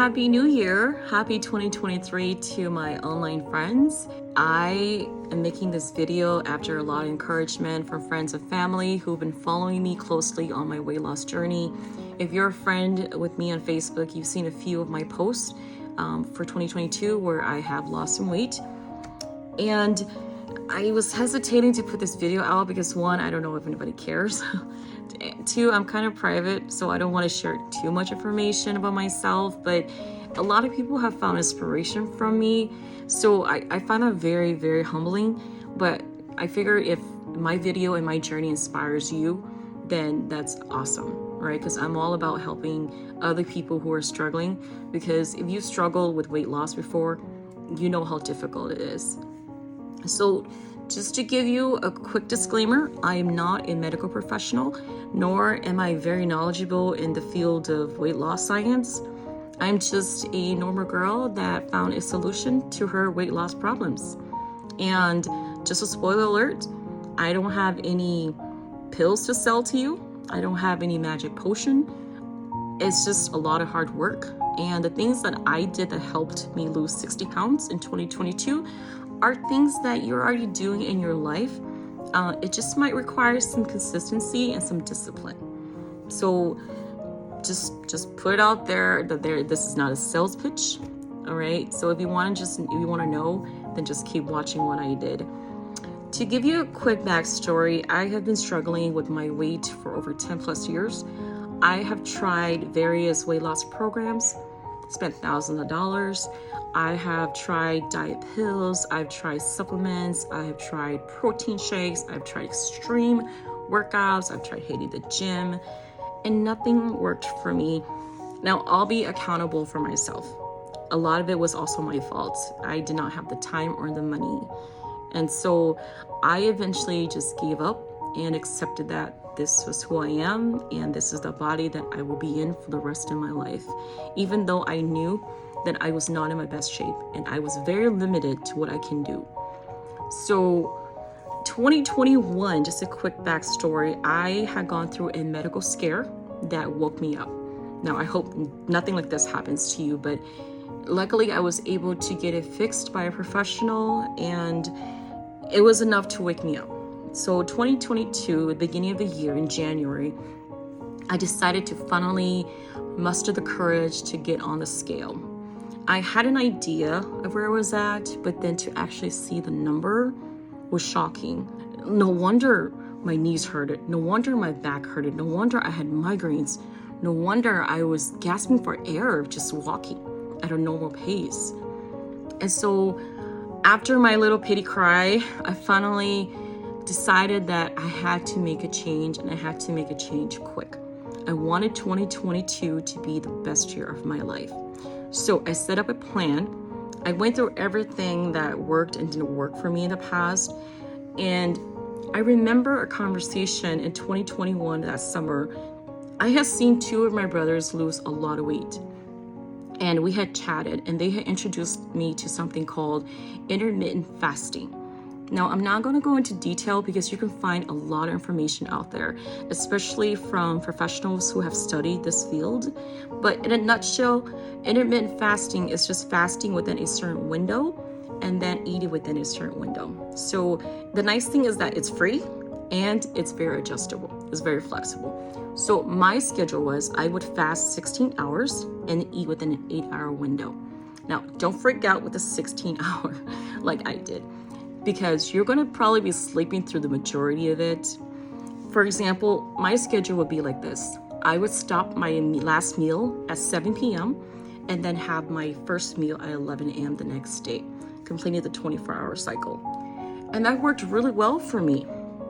Happy New Year! Happy 2023 to my online friends. I am making this video after a lot of encouragement from friends and family who've been following me closely on my weight loss journey. If you're a friend with me on Facebook, you've seen a few of my posts for 2022 where I have lost some weight. And I was hesitating to put this video out because one, I don't know if anybody cares. Two, I'm kind of private, so I don't want to share too much information about myself, but a lot of people have found inspiration from me. So I find that very, very humbling, but I figure if my video and my journey inspires you, then that's awesome, right? Because I'm all about helping other people who are struggling, because if you struggled with weight loss before, you know how difficult it is. So just to give you a quick disclaimer, I am not a medical professional, nor am I very knowledgeable in the field of weight loss science. I'm just a normal girl that found a solution to her weight loss problems. And just a spoiler alert, I don't have any pills to sell to you. I don't have any magic potion. It's just a lot of hard work. And the things that I did that helped me lose 60 pounds in 2022 are things that you're already doing in your life. It just might require some consistency and some discipline. So just put it out there that this is not a sales pitch. All right. So if you want to know, then just keep watching what I did. To give you a quick backstory, I have been struggling with my weight for over 10 plus years. I have tried various weight loss programs, spent thousands of dollars. I have tried diet pills, I've tried supplements, I have tried protein shakes, I've tried extreme workouts, I've tried hitting the gym, and nothing worked for me. Now, I'll be accountable for myself. A lot of it was also my fault. I did not have the time or the money. And so I eventually just gave up and accepted that this was who I am and this is the body that I will be in for the rest of my life. Even though I knew that I was not in my best shape and I was very limited to what I can do. So 2021, just a quick backstory, I had gone through a medical scare that woke me up. Now, I hope nothing like this happens to you, but luckily I was able to get it fixed by a professional and it was enough to wake me up. So 2022, the beginning of the year in January, I decided to finally muster the courage to get on the scale. I had an idea of where I was at, but then to actually see the number was shocking. No wonder my knees hurted. No wonder my back hurted. No wonder I had migraines. No wonder I was gasping for air just walking at a normal pace. And so after my little pity cry, I finally decided that I had to make a change, and I had to make a change quick. I wanted 2022 to be the best year of my life. So I set up a plan. I went through everything that worked and didn't work for me in the past. And I remember a conversation in 2021, that summer. I had seen two of my brothers lose a lot of weight. And we had chatted, and they had introduced me to something called intermittent fasting. Now, I'm not going to go into detail because you can find a lot of information out there, especially from professionals who have studied this field. But in a nutshell, intermittent fasting is just fasting within a certain window and then eating within a certain window. So the nice thing is that it's free and it's very adjustable. It's very flexible. So my schedule was I would fast 16 hours and eat within an 8-hour window. Now, don't freak out with the 16-hour like I did, because you're going to probably be sleeping through the majority of it. For example, my schedule would be like this. I would stop my last meal at 7 p.m. and then have my first meal at 11 a.m. the next day, completing the 24-hour cycle. And that worked really well for me.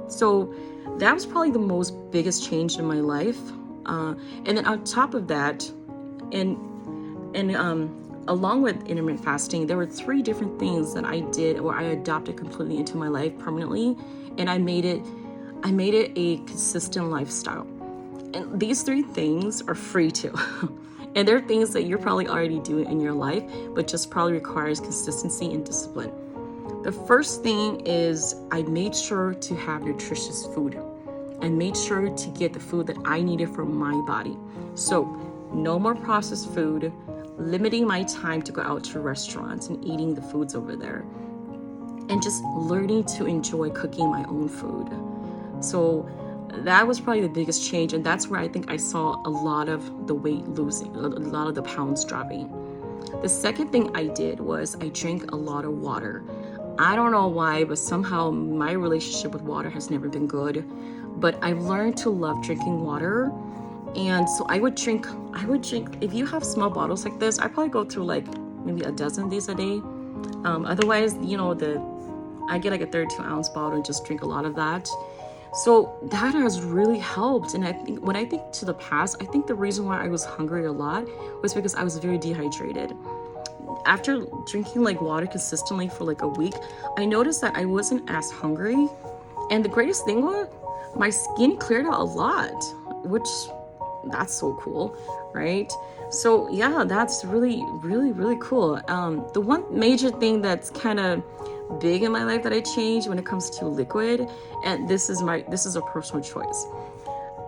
So that was probably the biggest change in my life. And then on top of that, along with intermittent fasting, there were 3 different things that I did or I adopted completely into my life permanently, and I made it a consistent lifestyle. And these 3 things are free too. And they're things that you're probably already doing in your life, but just probably requires consistency and discipline. The first thing is I made sure to have nutritious food. I made sure to get the food that I needed for my body. So no more processed food, limiting my time to go out to restaurants and eating the foods over there, and just learning to enjoy cooking my own food. So that was probably the biggest change, and that's where I think I saw a lot of the weight losing, a lot of the pounds dropping. The second thing I did was I drank a lot of water. I don't know why, but somehow my relationship with water has never been good. But I've learned to love drinking water. And so I would drink, if you have small bottles like this, I probably go through like maybe a dozen of these a day. Otherwise, I get like a 32-ounce bottle and just drink a lot of that. So that has really helped. And I think when I think to the past, I think the reason why I was hungry a lot was because I was very dehydrated. After drinking like water consistently for like a week, I noticed that I wasn't as hungry. And the greatest thing was my skin cleared out a lot, which that's so cool, right? So yeah, that's really, really, really cool. The one major thing that's kind of big in my life that I changed when it comes to liquid, and this is a personal choice.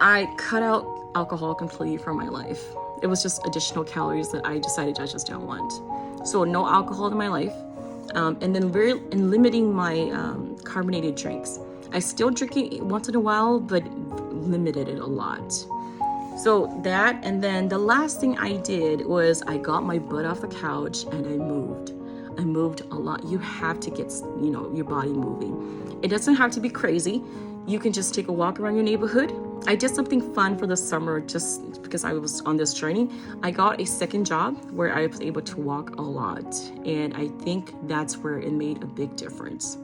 I cut out alcohol completely from my life. It was just additional calories that I decided I just don't want. So no alcohol in my life, and then limiting my carbonated drinks. I still drink it once in a while, but limited it a lot. So that, and then the last thing I did was I got my butt off the couch and I moved. I moved a lot. You have to get, your body moving. It doesn't have to be crazy. You can just take a walk around your neighborhood. I did something fun for the summer just because I was on this journey. I got a second job where I was able to walk a lot. And I think that's where it made a big difference,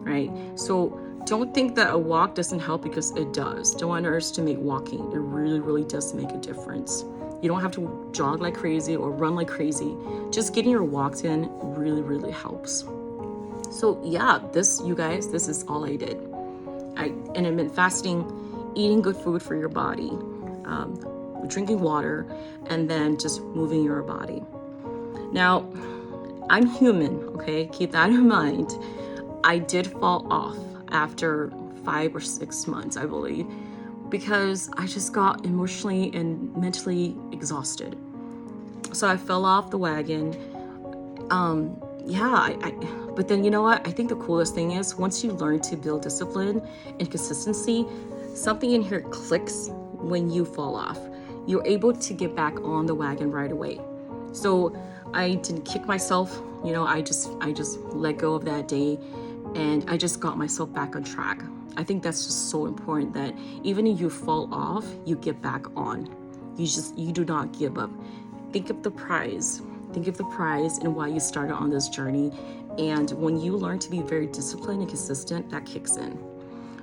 right? So don't think that a walk doesn't help, because it does. Don't underestimate walking. It really, really does make a difference. You don't have to jog like crazy or run like crazy. Just getting your walks in really, really helps. So yeah, you guys, this is all I did. Intermittent fasting, eating good food for your body, drinking water, and then just moving your body. Now, I'm human, okay? Keep that in mind. I did fall off after 5 or 6 months, I believe, because I just got emotionally and mentally exhausted. So I fell off the wagon. But then you know what? I think the coolest thing is once you learn to build discipline and consistency, something in here clicks when you fall off. You're able to get back on the wagon right away. So I didn't kick myself. I just let go of that day, and I just got myself back on track. I think that's just so important, that even if you fall off, you get back on. You do not give up. Think of the prize and why you started on this journey. And when you learn to be very disciplined and consistent, that kicks in.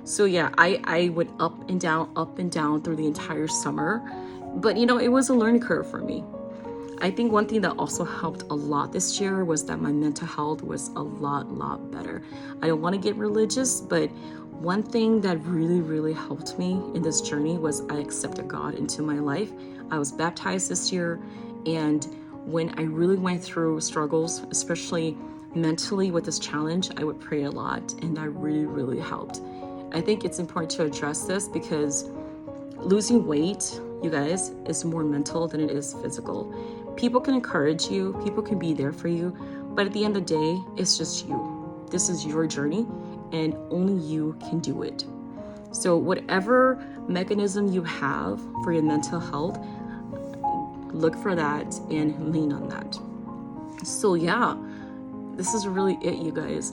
So yeah, I went up and down through the entire summer, but it was a learning curve for me. I think one thing that also helped a lot this year was that my mental health was a lot better. I don't want to get religious, but one thing that really, really helped me in this journey was I accepted God into my life. I was baptized this year, and when I really went through struggles, especially mentally with this challenge, I would pray a lot, and that really, really helped. I think it's important to address this because losing weight, you guys, is more mental than it is physical. People can encourage you, people can be there for you, but at the end of the day, it's just you. This is your journey, and only you can do it. So whatever mechanism you have for your mental health, look for that and lean on that. So yeah, this is really it, you guys.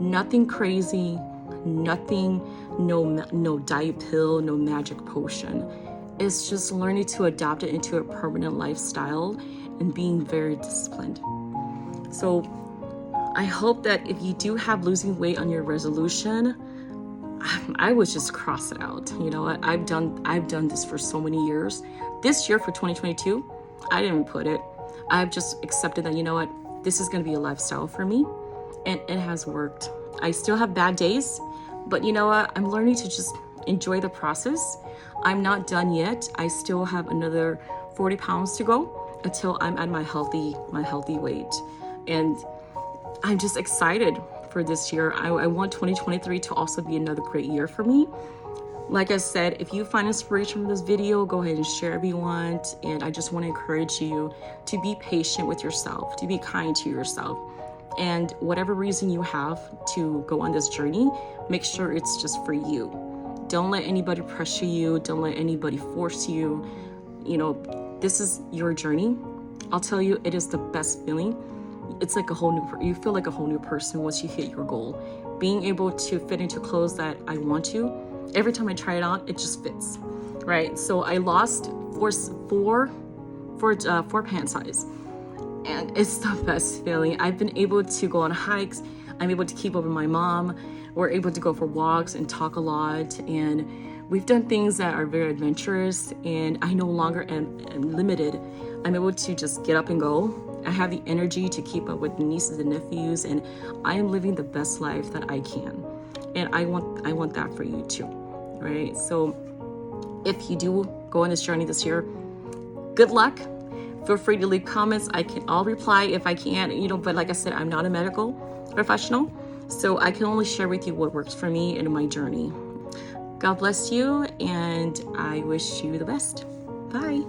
Nothing crazy, nothing, no diet pill, no magic potion. It's just learning to adopt it into a permanent lifestyle and being very disciplined. So I hope that if you do have losing weight on your resolution, I would just cross it out. You know what? I've done this for so many years. This year for 2022, I didn't put it. I've just accepted that, you know what? This is going to be a lifestyle for me, and it has worked. I still have bad days, but you know what? I'm learning to just enjoy the process. I'm not done yet. I still have another 40 pounds to go until I'm at my healthy weight. And I'm just excited for this year. I want 2023 to also be another great year for me. Like I said, if you find inspiration from this video, go ahead and share if you want. And I just want to encourage you to be patient with yourself, to be kind to yourself. And whatever reason you have to go on this journey, make sure it's just for you. Don't let anybody pressure you. Don't let anybody force you. You know, this is your journey. I'll tell you, it is the best feeling. It's like you feel like a whole new person once you hit your goal. Being able to fit into clothes that I want to, every time I try it on, it just fits, right? So I lost four pant size, and it's the best feeling. I've been able to go on hikes. I'm able to keep up with my mom. We're able to go for walks and talk a lot, and we've done things that are very adventurous, and I no longer am limited. I'm able to just get up and go. I have the energy to keep up with nieces and nephews, and I am living the best life that I can. And I want that for you too, right? So if you do go on this journey this year, good luck. Feel free to leave comments. I'll reply if I can, but like I said, I'm not a medical professional, so I can only share with you what works for me in my journey. God bless you, and I wish you the best. Bye.